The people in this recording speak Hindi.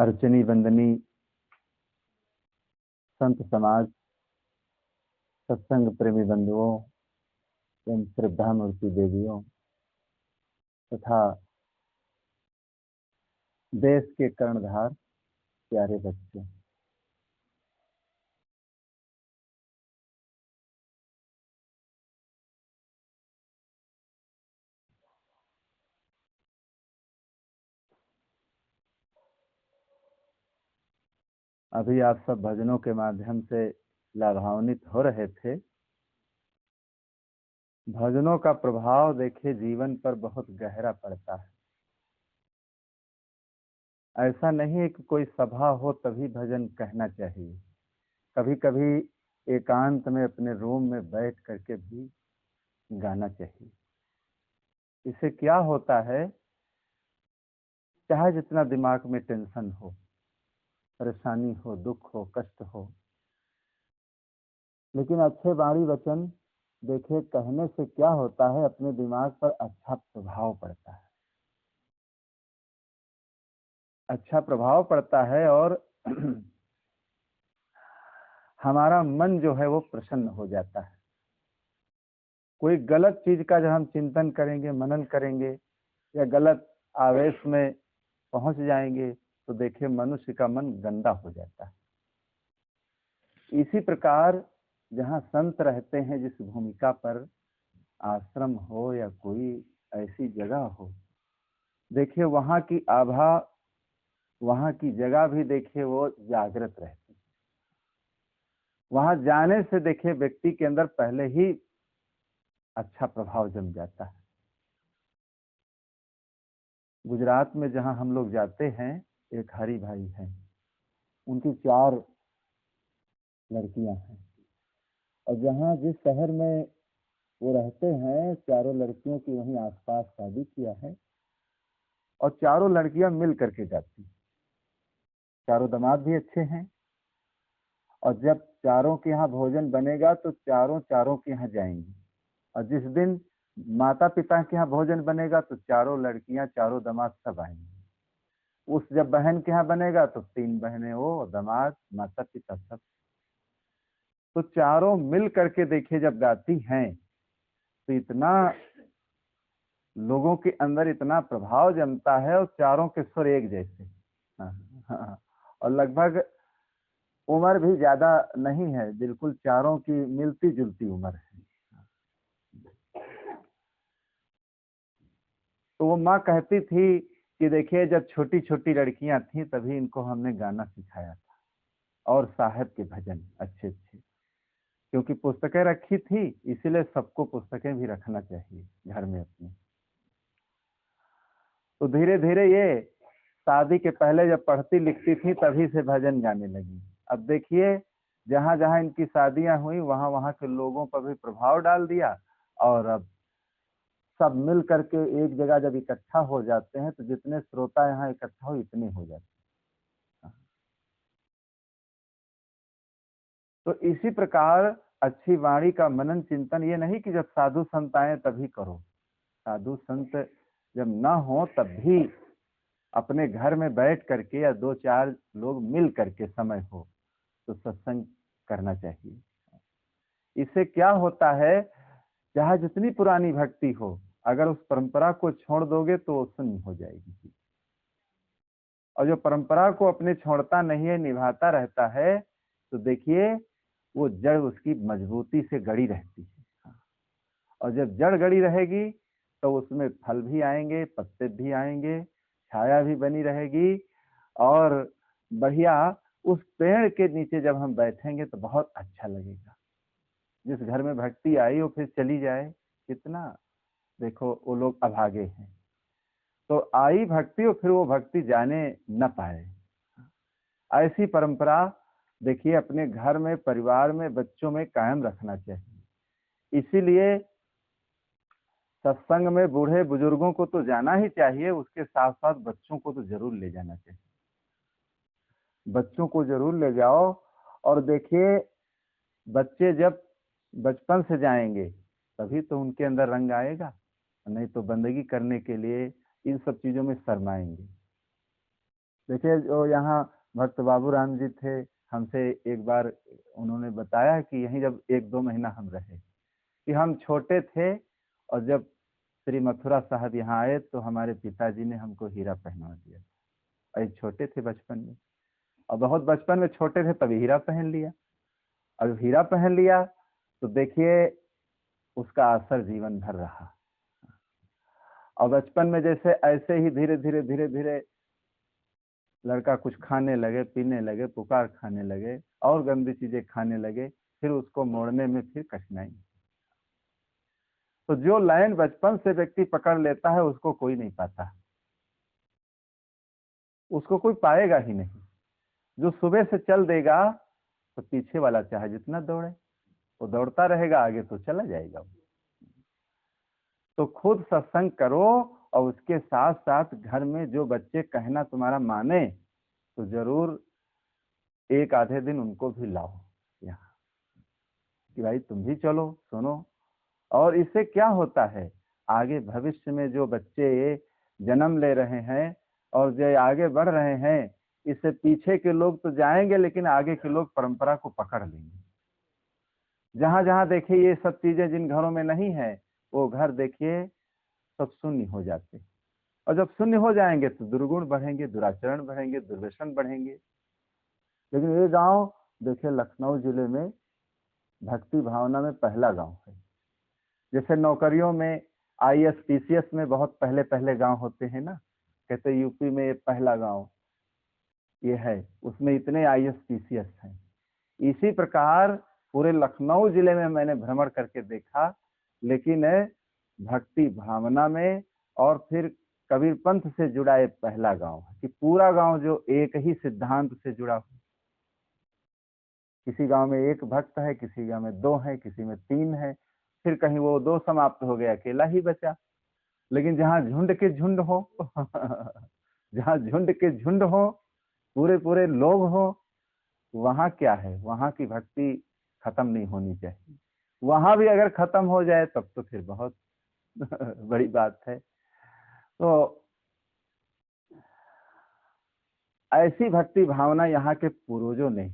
अर्चनी वंदनी संत समाज, सत्संग प्रेमी बंधुओं एवं श्रद्धा मूर्ति देवियों तथा देश के कर्णधार प्यारे बच्चों, अभी आप सब भजनों के माध्यम से लाभान्वित हो रहे थे। भजनों का प्रभाव देखिए जीवन पर बहुत गहरा पड़ता है। ऐसा नहीं है कि कोई सभा हो तभी भजन कहना चाहिए। कभी कभी एकांत में अपने रूम में बैठ करके भी गाना चाहिए। इससे क्या होता है, चाहे जितना दिमाग में टेंशन हो, परेशानी हो, दुख हो, कष्ट हो, लेकिन अच्छे वाणी वचन देखिए कहने से क्या होता है, अपने दिमाग पर अच्छा प्रभाव पड़ता है, अच्छा प्रभाव पड़ता है और हमारा मन जो है वो प्रसन्न हो जाता है। कोई गलत चीज का जब हम चिंतन करेंगे, मनन करेंगे या गलत आवेश में पहुंच जाएंगे तो देखिए मनुष्य का मन गंदा हो जाता है। इसी प्रकार जहाँ संत रहते हैं, जिस भूमिका पर आश्रम हो या कोई ऐसी जगह हो, देखिए वहाँ की आभा, वहाँ की जगह भी देखिए वो जागृत रहती है। वहाँ जाने से देखिए व्यक्ति के अंदर पहले ही अच्छा प्रभाव जम जाता है। गुजरात में जहाँ हम लोग जाते हैं, एक हरि भाई हैं, उनकी 4 लड़कियां हैं और जहाँ जिस शहर में वो रहते हैं, चारों लड़कियों की वहीं आसपास शादी किया है और चारों लड़कियां मिल करके जाती। चारों दामाद भी अच्छे हैं और जब चारों के यहाँ भोजन बनेगा तो चारों के यहाँ जाएंगी और जिस दिन माता पिता के यहाँ भोजन बनेगा तो चारों लड़कियां, चारों दामाद सब आएंगे। उस जब बहन के यहाँ बनेगा तो 3 बहनें, वो दामाद, माता पिता सब। तो चारों मिल करके देखिए जब गाती हैं तो इतना लोगों के अंदर इतना प्रभाव जमता है और चारों के स्वर एक जैसे। और लगभग उम्र भी ज्यादा नहीं है, बिल्कुल चारों की मिलती जुलती उम्र है। तो वो माँ कहती थी कि देखिए जब छोटी छोटी लड़कियां थी तभी इनको हमने गाना सिखाया था और साहब के भजन अच्छे अच्छे, क्योंकि पुस्तकें रखी थी, इसीलिए सबको पुस्तकें भी रखना चाहिए घर में अपने। तो धीरे धीरे ये शादी के पहले जब पढ़ती लिखती थी तभी से भजन गाने लगी। अब देखिए जहां जहां इनकी शादियां हुई वहां वहां के लोगों पर भी प्रभाव डाल दिया और अब सब मिल करके एक जगह जब इकट्ठा हो जाते हैं तो जितने श्रोता यहाँ इकट्ठा हो इतने हो जाते हैं। तो इसी प्रकार अच्छी वाणी का मनन चिंतन, ये नहीं कि जब साधु संत आए तभी करो। साधु संत जब ना हो तब भी अपने घर में बैठ करके या 2-4 लोग मिल करके समय हो तो सत्संग करना चाहिए। इससे क्या होता है, चाहे जितनी पुरानी भक्ति हो, अगर उस परंपरा को छोड़ दोगे तो वो शून्य हो जाएगी। और जो परंपरा को अपने छोड़ता नहीं है, निभाता रहता है, तो देखिए वो जड़ उसकी मजबूती से गड़ी रहती है। और जब जड़ गड़ी रहेगी तो उसमें फल भी आएंगे, पत्ते भी आएंगे, छाया भी बनी रहेगी और बढ़िया उस पेड़ के नीचे जब हम बैठेंगे तो बहुत अच्छा लगेगा। जिस घर में भक्ति आई वो फिर चली जाए, कितना देखो वो लोग अभागे हैं। तो आई भक्ति और फिर वो भक्ति जाने न पाए। ऐसी परंपरा देखिए अपने घर में, परिवार में, बच्चों में कायम रखना चाहिए। इसीलिए सत्संग में बूढ़े बुजुर्गों को तो जाना ही चाहिए, उसके साथ साथ बच्चों को तो जरूर ले जाना चाहिए। बच्चों को जरूर ले जाओ और देखिए बच्चे जब बचपन से जाएंगे तभी तो उनके अंदर रंग आएगा, नहीं तो बंदगी करने के लिए इन सब चीजों में शर्माएंगे। देखिए जो यहाँ भक्त बाबू राम जी थे, हमसे एक बार उन्होंने बताया कि यहीं जब 1-2 महीना हम रहे, कि हम छोटे थे और जब श्री मथुरा साहब यहाँ आए तो हमारे पिताजी ने हमको हीरा पहना दिया। अभी छोटे थे बचपन में, और बहुत बचपन में छोटे थे तभी हीरा पहन लिया। अब हीरा पहन लिया तो देखिए उसका असर जीवन भर रहा। और बचपन में जैसे ऐसे ही धीरे धीरे धीरे धीरे लड़का कुछ खाने लगे, पीने लगे, पुकार खाने लगे और गंदी चीजें खाने लगे, फिर उसको मोड़ने में फिर कठिनाई। तो जो लाइन बचपन से व्यक्ति पकड़ लेता है उसको कोई नहीं पाता, उसको कोई पाएगा ही नहीं। जो सुबह से चल देगा तो पीछे वाला चाहे जितना दौड़े वो दौड़ता रहेगा, आगे तो चला जाएगा। तो खुद सत्संग करो और उसके साथ साथ घर में जो बच्चे कहना तुम्हारा माने तो जरूर एक आधे दिन उनको भी लाओ यहाँ, कि भाई तुम भी चलो सुनो। और इससे क्या होता है, आगे भविष्य में जो बच्चे जन्म ले रहे हैं और जो आगे बढ़ रहे हैं, इससे पीछे के लोग तो जाएंगे लेकिन आगे के लोग परंपरा को पकड़ लेंगे। जहां जहां देखिए ये सब चीजें जिन घरों में नहीं है, वो घर देखिए सब शून्य हो जाते। और जब शून्य हो जाएंगे तो दुर्गुण बढ़ेंगे, दुराचरण बढ़ेंगे, दुर्व्यसन बढ़ेंगे। लेकिन ये गांव देखिए लखनऊ जिले में भक्ति भावना में पहला गांव है। जैसे नौकरियों में आईएएस पीसीएस में बहुत पहले पहले गांव होते हैं ना, कहते यूपी में ये पहला गांव ये है, उसमें इतने आईएएस पीसीएस हैं। इसी प्रकार पूरे लखनऊ जिले में मैंने भ्रमण करके देखा, लेकिन भक्ति भावना में और फिर कबीर पंथ से जुड़ा एक पहला गांव है कि पूरा गांव जो एक ही सिद्धांत से जुड़ा हो। किसी गांव में एक भक्त है, किसी गांव में 2 है, किसी में 3 है, फिर कहीं वो 2 समाप्त हो गया, अकेला ही बचा। लेकिन जहां झुंड के झुंड हो जहां झुंड के झुंड हो, पूरे पूरे लोग हो, वहां क्या है, वहां की भक्ति खत्म नहीं होनी चाहिए। वहां भी अगर खत्म हो जाए तब तो फिर बहुत बड़ी बात है। तो ऐसी भक्ति भावना यहाँ के पूर्वजों ने